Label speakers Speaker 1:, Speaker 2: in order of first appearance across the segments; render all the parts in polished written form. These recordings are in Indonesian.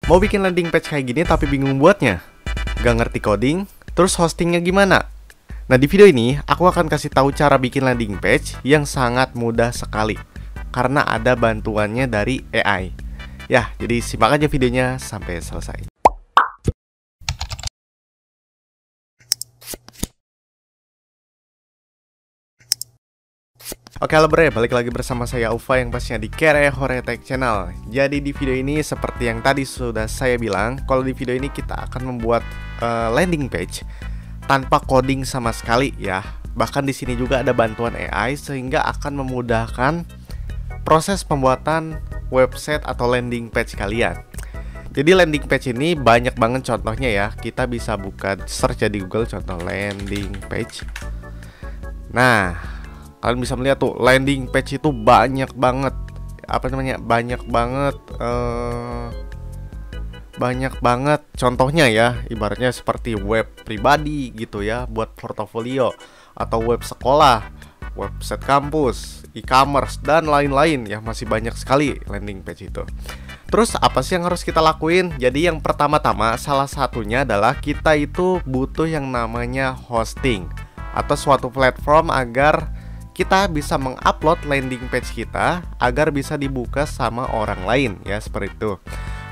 Speaker 1: Mau bikin landing page kayak gini tapi bingung buatnya? Gak ngerti coding? Terus hostingnya gimana? Nah, di video ini aku akan kasih tahu cara bikin landing page yang sangat mudah sekali karena ada bantuannya dari AI. Ya, jadi simak aja videonya sampai selesai. Oke, halo bre, balik lagi bersama saya Ufa yang pastinya di Kere Hore Tech Channel. Jadi di video ini seperti yang tadi sudah saya bilang, kalau di video ini kita akan membuat landing page tanpa coding sama sekali ya. Bahkan di sini juga ada bantuan AI sehingga akan memudahkan proses pembuatan website atau landing page kalian. Jadi landing page ini banyak banget contohnya ya. Kita bisa buka search ya di Google, contoh landing page. Nah, kalian bisa melihat tuh landing page itu banyak banget banyak banget contohnya ya, ibaratnya seperti web pribadi gitu ya, buat portofolio atau web sekolah, website kampus, e-commerce dan lain-lain ya, masih banyak sekali landing page itu. Terus apa sih yang harus kita lakuin? Jadi yang pertama-tama salah satunya adalah kita itu butuh yang namanya hosting atau suatu platform agar kita bisa mengupload landing page kita agar bisa dibuka sama orang lain ya, seperti itu.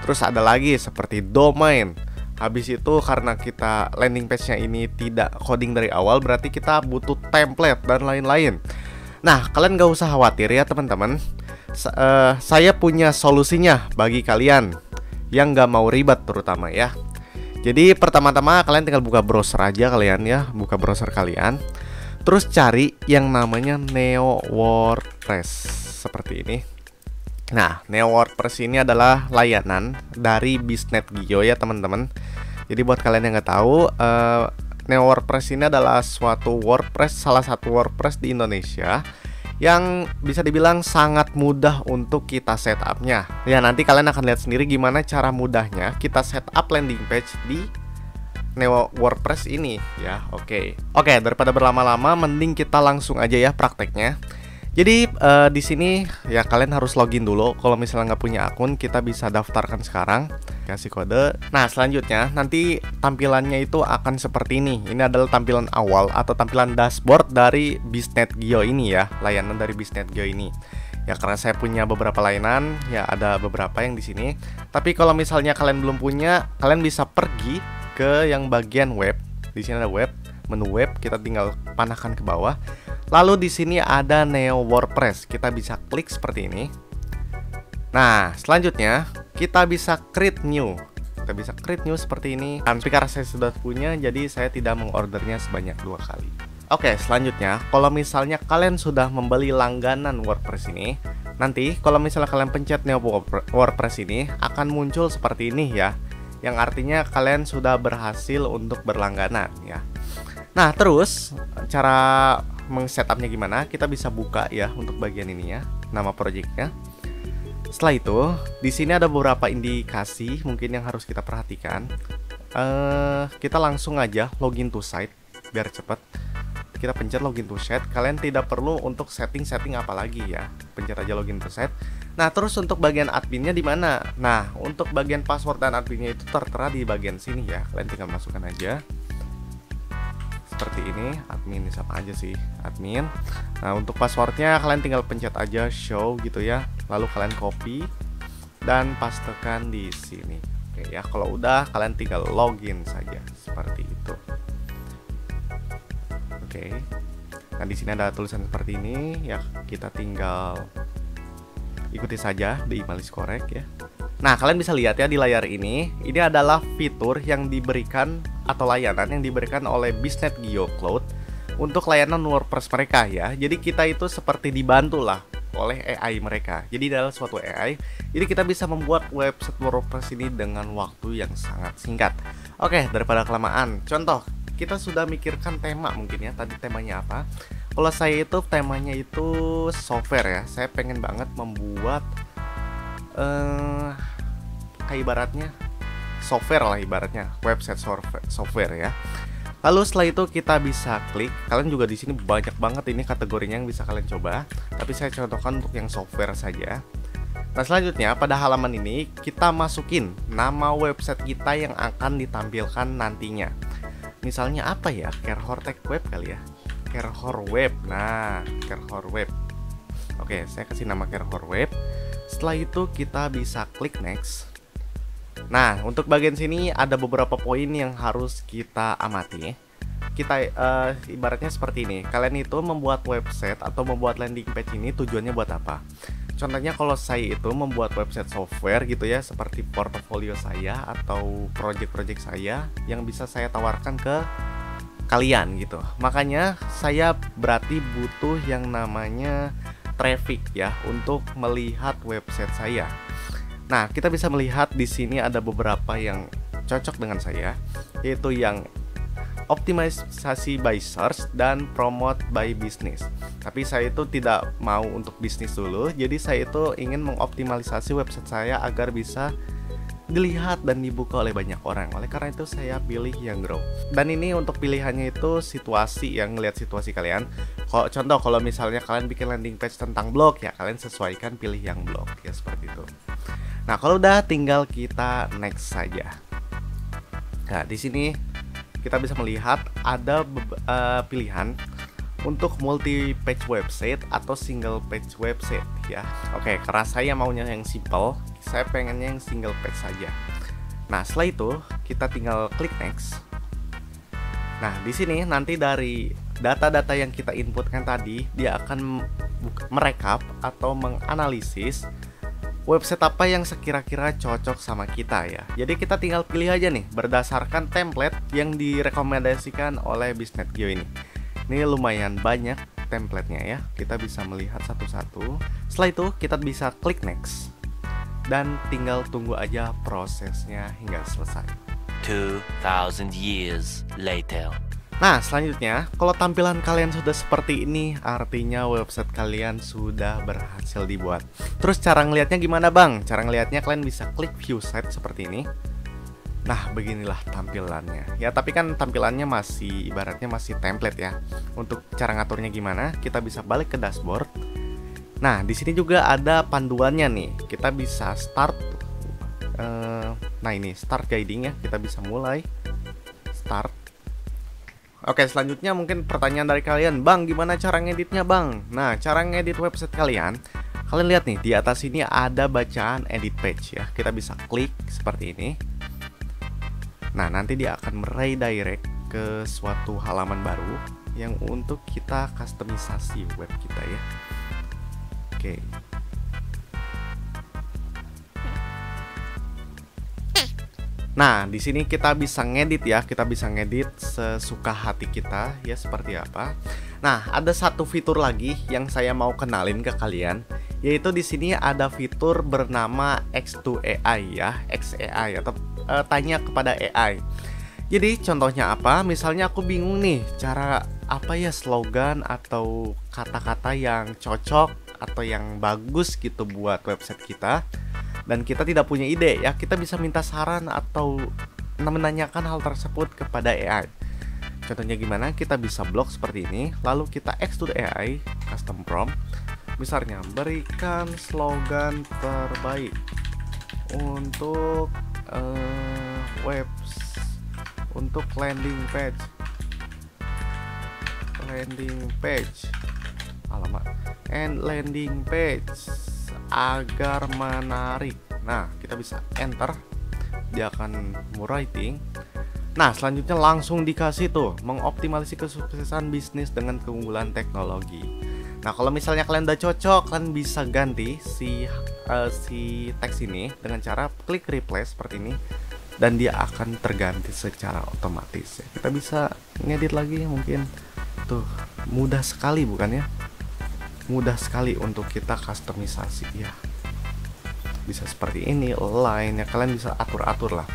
Speaker 1: Terus ada lagi seperti domain. Habis itu karena kita landing page-nya ini tidak coding dari awal, berarti kita butuh template dan lain-lain. Nah, kalian gak usah khawatir ya teman-teman. Saya punya solusinya bagi kalian yang gak mau ribet terutama ya. Jadi pertama-tama kalian tinggal buka browser aja kalian ya, buka browser kalian. Terus cari yang namanya Neo WordPress seperti ini. Nah, Neo WordPress ini adalah layanan dari Bisnet Gio ya teman-teman. Jadi buat kalian yang nggak tahu, Neo WordPress ini adalah salah satu WordPress di Indonesia yang bisa dibilang sangat mudah untuk kita setupnya. Ya, nanti kalian akan lihat sendiri gimana cara mudahnya kita setup landing page di Neo WordPress ini ya. Oke, daripada berlama-lama mending kita langsung aja ya prakteknya. Jadi di sini ya kalian harus login dulu. Kalau misalnya nggak punya akun, kita bisa daftarkan sekarang, kasih kode. Nah, selanjutnya nanti tampilannya itu akan seperti ini. Ini adalah tampilan awal atau tampilan dashboard dari Bisnet Gio ini ya, layanan dari Bisnet Gio ini. Ya, karena saya punya beberapa layanan, ya ada beberapa yang di sini. Tapi kalau misalnya kalian belum punya, kalian bisa pergi ke yang bagian web. Di sini ada web, menu web, kita tinggal panahkan ke bawah. Lalu di sini ada Neo WordPress. Kita bisa klik seperti ini. Nah, selanjutnya kita bisa create new. Kita bisa create new seperti ini. Tapi karena saya sudah punya, jadi saya tidak mengordernya sebanyak 2 kali. Oke, selanjutnya kalau misalnya kalian sudah membeli langganan WordPress ini, nanti kalau misalnya kalian pencet Neo WordPress ini akan muncul seperti ini ya, yang artinya kalian sudah berhasil untuk berlangganan ya. Nah, terus cara meng-setupnya gimana? Kita bisa buka ya untuk bagian ini ya, nama projectnya. Setelah itu, di sini ada beberapa indikasi mungkin yang harus kita perhatikan. Kita langsung aja login to site biar cepat. Kita pencet login to site. Kalian tidak perlu untuk setting apa lagi ya. Pencet aja login to site. Nah, terus untuk bagian adminnya di mana? Nah, untuk bagian password dan adminnya itu tertera di bagian sini ya. Kalian tinggal masukkan aja. Seperti ini, admin sama aja sih, admin. Nah, untuk passwordnya kalian tinggal pencet aja show gitu ya. Lalu kalian copy dan pastekan di sini. Oke ya, kalau udah kalian tinggal login saja seperti itu. Oke. Nah, di sini ada tulisan seperti ini ya, kita tinggal ikuti saja di email korek ya. Nah, kalian bisa lihat ya di layar ini adalah fitur yang diberikan atau layanan yang diberikan oleh Bisnet Gio Cloud untuk layanan WordPress mereka ya. Jadi kita itu seperti dibantu lah oleh AI mereka. Jadi adalah suatu AI. Jadi kita bisa membuat website WordPress ini dengan waktu yang sangat singkat. Oke, daripada kelamaan, contoh kita sudah mikirkan tema mungkin ya. Tadi temanya apa? Kalau saya itu temanya itu software ya. Saya pengen banget membuat kayak ibaratnya software lah, ibaratnya website software ya. Lalu setelah itu kita bisa klik. Kalian juga di sini banyak banget ini kategorinya yang bisa kalian coba. Tapi saya contohkan untuk yang software saja. Nah, selanjutnya pada halaman ini kita masukin nama website kita yang akan ditampilkan nantinya. Misalnya apa ya? Kerhor Tech Web kali ya. Kerhor Web. Nah, Kerhor Web. Oke, saya kasih nama Kerhor Web. Setelah itu kita bisa klik next. Nah, untuk bagian sini ada beberapa poin yang harus kita amati. Kita ibaratnya seperti ini. Kalian itu membuat website atau membuat landing page ini tujuannya buat apa? Contohnya kalau saya itu membuat website software gitu ya, seperti portofolio saya atau project-project saya yang bisa saya tawarkan ke kalian gitu. Makanya saya berarti butuh yang namanya traffic ya untuk melihat website saya. Nah, kita bisa melihat di sini ada beberapa yang cocok dengan saya, yaitu yang optimalisasi by search dan promote by business. Tapi saya itu tidak mau untuk bisnis dulu, jadi saya itu ingin mengoptimalisasi website saya agar bisa dilihat dan dibuka oleh banyak orang. Oleh karena itu saya pilih yang grow. Dan ini untuk pilihannya itu situasi, yang ngelihat situasi kalian. Contoh kalau misalnya kalian bikin landing page tentang blog ya, kalian sesuaikan pilih yang blog ya, seperti itu. Nah, kalau udah tinggal kita next saja. Nah, di sini kita bisa melihat ada pilihan untuk multi page website atau single page website ya. Oke, karena saya maunya yang simple, saya pengennya yang single page saja. Nah, setelah itu kita tinggal klik next. Nah, di sini nanti dari data-data yang kita inputkan tadi, dia akan merekap atau menganalisis website apa yang sekira-kira cocok sama kita ya. Jadi kita tinggal pilih aja nih berdasarkan template yang direkomendasikan oleh Bisnet.geo ini. Ini lumayan banyak templatenya ya. Kita bisa melihat satu-satu. Setelah itu kita bisa klik next dan tinggal tunggu aja prosesnya hingga selesai.
Speaker 2: 2000 years later.
Speaker 1: Nah, selanjutnya, kalau tampilan kalian sudah seperti ini, artinya website kalian sudah berhasil dibuat. Terus cara ngelihatnya gimana bang? Cara ngelihatnya kalian bisa klik view site seperti ini. Nah, beginilah tampilannya. Ya, tapi kan tampilannya masih, ibaratnya masih template ya. Untuk cara ngaturnya gimana, kita bisa balik ke dashboard. Nah, di sini juga ada panduannya nih. Kita bisa start. Nah, ini start guiding ya. Kita bisa mulai start. Oke, selanjutnya mungkin pertanyaan dari kalian, bang gimana cara ngeditnya bang? Nah, cara ngedit website kalian lihat nih, di atas ini ada bacaan edit page ya. Kita bisa klik seperti ini. Nah, nanti dia akan meredirect ke suatu halaman baru yang untuk kita customisasi web kita ya. Oke. Nah, di sini kita bisa ngedit ya, kita bisa ngedit sesuka hati kita ya, seperti apa. Nah, ada satu fitur lagi yang saya mau kenalin ke kalian, yaitu di sini ada fitur bernama X2AI ya, XAI atau tanya kepada AI. Jadi contohnya apa? Misalnya aku bingung nih, cara apa ya slogan atau kata-kata yang cocok atau yang bagus gitu buat website kita. Dan kita tidak punya ide ya, kita bisa minta saran atau menanyakan hal tersebut kepada AI. Contohnya gimana? Kita bisa blok seperti ini, lalu kita X to the AI custom prompt. Misalnya berikan slogan terbaik untuk untuk landing page alamat and landing page agar menarik. Nah, kita bisa enter, dia akan writing. Nah, selanjutnya langsung dikasih tuh mengoptimalisasi kesuksesan bisnis dengan keunggulan teknologi. Nah, kalau misalnya kalian udah cocok, kalian bisa ganti si teks ini dengan cara klik replace seperti ini, dan dia akan terganti secara otomatis. Kita bisa ngedit lagi mungkin. Tuh, mudah sekali bukan ya? Mudah sekali untuk kita customisasi ya. Bisa seperti ini, line ya, kalian bisa atur-atur lah.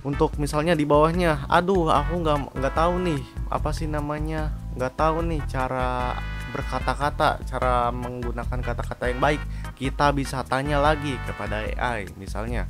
Speaker 1: Untuk misalnya di bawahnya, aduh aku nggak tahu nih apa sih namanya, nggak tahu nih cara berkata-kata, cara menggunakan kata-kata yang baik. Kita bisa tanya lagi kepada AI, misalnya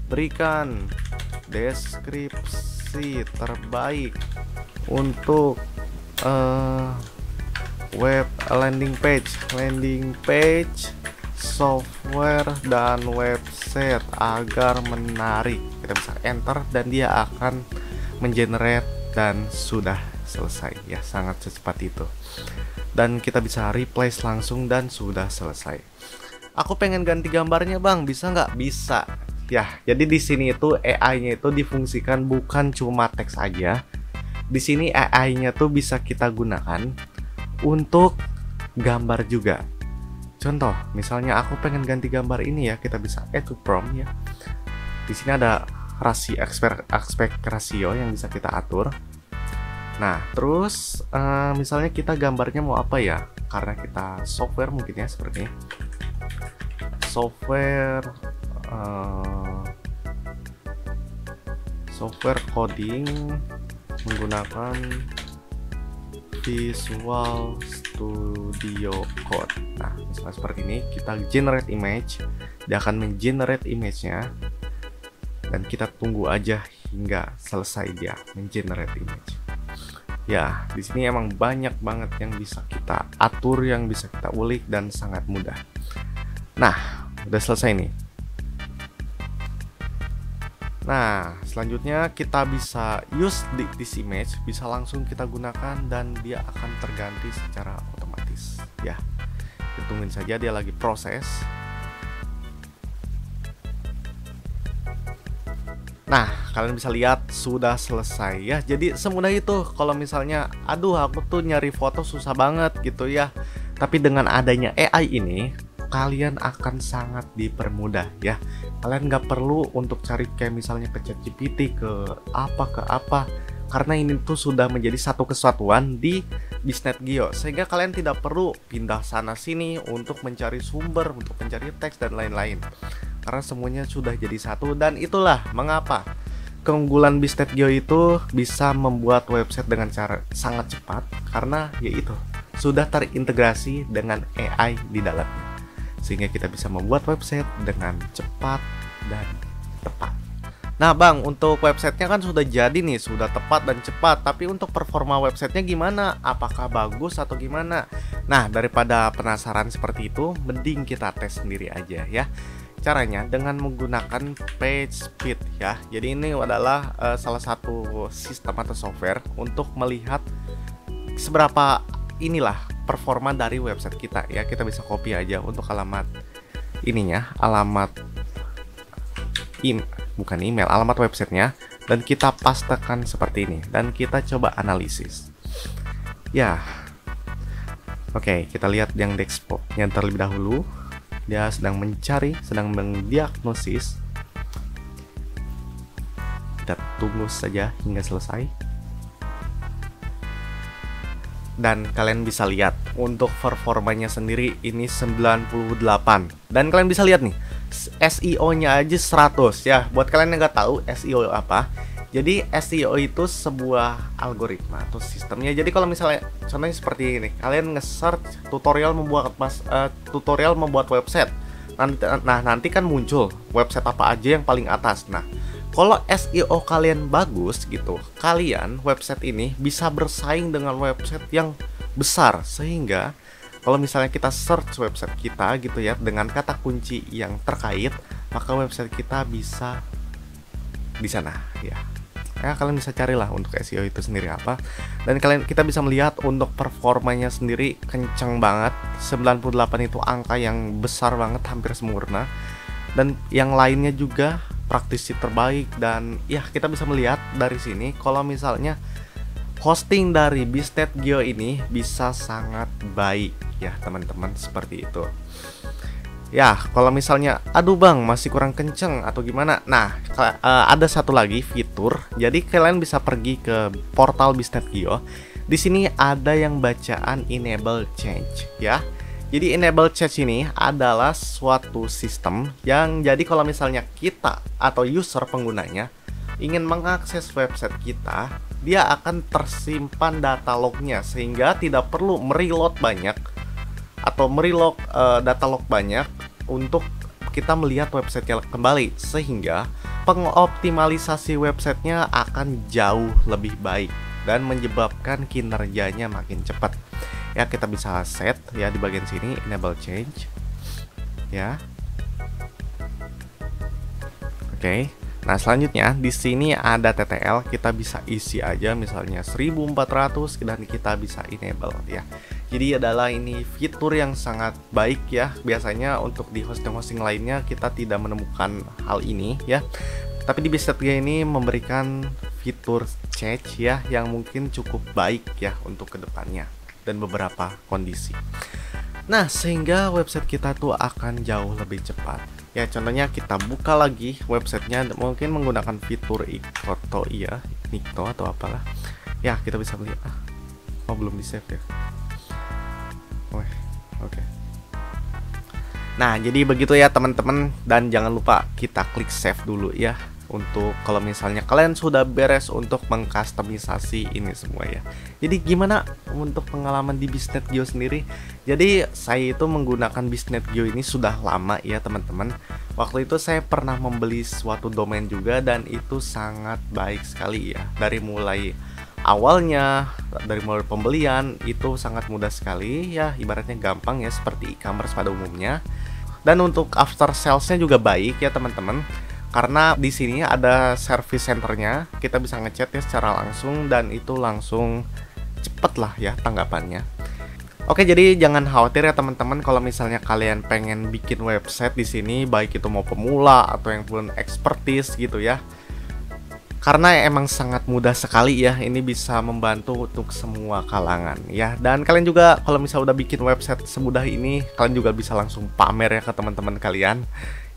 Speaker 1: berikan deskripsi terbaik untuk web landing page software dan website agar menarik. Kita bisa enter dan dia akan mengenerate dan sudah selesai ya, sangat secepat itu. Dan kita bisa replace langsung dan sudah selesai. Aku pengen ganti gambarnya bang, bisa nggak? Bisa ya. Jadi di sini itu AI-nya itu difungsikan bukan cuma teks aja. Di sini AI-nya tuh bisa kita gunakan untuk gambar juga. Contoh, misalnya aku pengen ganti gambar ini ya, kita bisa add to prompt ya. Di sini ada aspek rasio yang bisa kita atur. Nah, terus misalnya kita gambarnya mau apa ya? Karena kita software mungkin ya, seperti ini. Software coding menggunakan Visual Studio Code. Nah, misalnya seperti ini, kita generate image, dia akan mengenerate image-nya, dan kita tunggu aja hingga selesai dia mengenerate image. Ya, di sini emang banyak banget yang bisa kita atur, yang bisa kita ulik, dan sangat mudah. Nah, udah selesai nih. Nah, selanjutnya kita bisa use this image, bisa langsung kita gunakan dan dia akan terganti secara otomatis ya. Kita tungguin saja, dia lagi proses. Nah, kalian bisa lihat sudah selesai ya. Jadi semudah itu. Kalau misalnya, aduh aku tuh nyari foto susah banget gitu ya. Tapi dengan adanya AI ini, kalian akan sangat dipermudah ya. Kalian nggak perlu untuk cari kayak misalnya ke ChatGPT, ke apa, karena ini tuh sudah menjadi satu kesatuan di Bisnet Geo, sehingga kalian tidak perlu pindah sana sini untuk mencari sumber, untuk mencari teks dan lain-lain, karena semuanya sudah jadi satu. Dan itulah mengapa keunggulan Bisnet Geo itu bisa membuat website dengan cara sangat cepat, karena yaitu sudah terintegrasi dengan AI di dalamnya, sehingga kita bisa membuat website dengan cepat dan tepat. Nah bang, untuk websitenya kan sudah jadi nih, sudah tepat dan cepat. Tapi untuk performa websitenya gimana? Apakah bagus atau gimana? Nah, daripada penasaran seperti itu, mending kita tes sendiri aja ya. Caranya dengan menggunakan PageSpeed ya. Jadi ini adalah salah satu sistem atau software untuk melihat seberapa inilah performa dari website kita ya. Kita bisa copy aja untuk alamat ininya, alamat bukan email, alamat websitenya, dan kita pastekan seperti ini dan kita coba analisis ya. Oke, kita lihat yang desktopnya terlebih dahulu. Dia sedang mencari, sedang mendiagnosis. Kita tunggu saja hingga selesai. Dan kalian bisa lihat untuk performanya sendiri ini 98. Dan kalian bisa lihat nih, SEO-nya aja 100 ya. Buat kalian yang nggak tahu SEO apa, jadi SEO itu sebuah algoritma atau sistemnya. Jadi kalau misalnya contohnya seperti ini, kalian nge-search tutorial membuat website. Nanti kan muncul website apa aja yang paling atas. Nah, kalau SEO kalian bagus gitu, kalian website ini bisa bersaing dengan website yang besar, sehingga kalau misalnya kita search website kita gitu ya dengan kata kunci yang terkait, maka website kita bisa di sana ya. Ya, kalian bisa carilah untuk SEO itu sendiri apa. Dan kita bisa melihat untuk performanya sendiri kenceng banget. 98 itu angka yang besar banget, hampir sempurna. Dan yang lainnya juga praktisi terbaik. Dan ya, kita bisa melihat dari sini kalau misalnya hosting dari Bisnet Geo ini bisa sangat baik ya teman-teman, seperti itu. Ya, kalau misalnya aduh bang masih kurang kenceng atau gimana, nah ada satu lagi fitur. Jadi kalian bisa pergi ke portal Bisnet Geo. Di sini ada yang bacaan enable change ya. Jadi enable change ini adalah suatu sistem yang jadi kalau misalnya kita atau user penggunanya ingin mengakses website kita, dia akan tersimpan data lognya, sehingga tidak perlu mereload banyak atau mereload data log banyak untuk kita melihat websitenya kembali, sehingga pengoptimalisasi websitenya akan jauh lebih baik dan menyebabkan kinerjanya makin cepat ya. Kita bisa set ya di bagian sini enable change. ya. Oke. Nah, selanjutnya di sini ada TTL, kita bisa isi aja misalnya 1400 dan kita bisa enable ya. Jadi adalah ini fitur yang sangat baik ya. Biasanya untuk di hosting-hosting lainnya kita tidak menemukan hal ini ya. Tapi di Bisnet.ly ini memberikan fitur chat ya yang mungkin cukup baik ya untuk kedepannya dan beberapa kondisi. Nah, sehingga website kita tuh akan jauh lebih cepat. Ya, contohnya kita buka lagi websitenya, mungkin menggunakan fitur Ikoto ya, Nikto atau apalah. Ya, kita bisa melihat. Oh, belum di save ya. Oke. Nah, jadi begitu ya teman-teman, dan jangan lupa kita klik save dulu ya. Untuk kalau misalnya kalian sudah beres untuk mengkustomisasi ini semua ya. Jadi gimana untuk pengalaman di Bisnet.Geo sendiri? Jadi saya itu menggunakan Bisnet.Geo ini sudah lama ya teman-teman. Waktu itu saya pernah membeli suatu domain juga dan itu sangat baik sekali ya. Dari mulai awalnya, dari mulai pembelian itu sangat mudah sekali ya, ibaratnya gampang ya seperti e-commerce pada umumnya. Dan untuk after salesnya juga baik ya teman-teman. Karena di sini ada service centernya, kita bisa ngechat ya secara langsung dan itu langsung cepet lah ya tanggapannya. Oke, jadi jangan khawatir ya teman-teman kalau misalnya kalian pengen bikin website di sini, baik itu mau pemula atau yang belum expertise gitu ya. Karena emang sangat mudah sekali ya, ini bisa membantu untuk semua kalangan ya. Dan kalian juga kalau misalnya udah bikin website semudah ini, kalian juga bisa langsung pamer ya ke teman-teman kalian.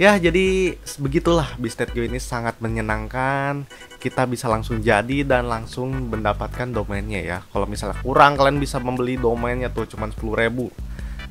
Speaker 1: Ya, jadi begitulah Bisnet.Geo ini sangat menyenangkan. Kita bisa langsung jadi dan langsung mendapatkan domainnya ya. Kalau misalnya kurang, kalian bisa membeli domainnya tuh cuma 10.000.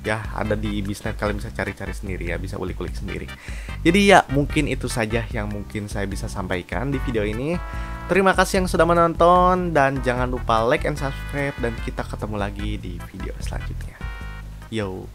Speaker 1: Ya, ada di Bisnet, kalian bisa cari-cari sendiri ya, bisa ulik-ulik sendiri. Jadi ya, mungkin itu saja yang mungkin saya bisa sampaikan di video ini. Terima kasih yang sudah menonton dan jangan lupa like and subscribe dan kita ketemu lagi di video selanjutnya. Yo.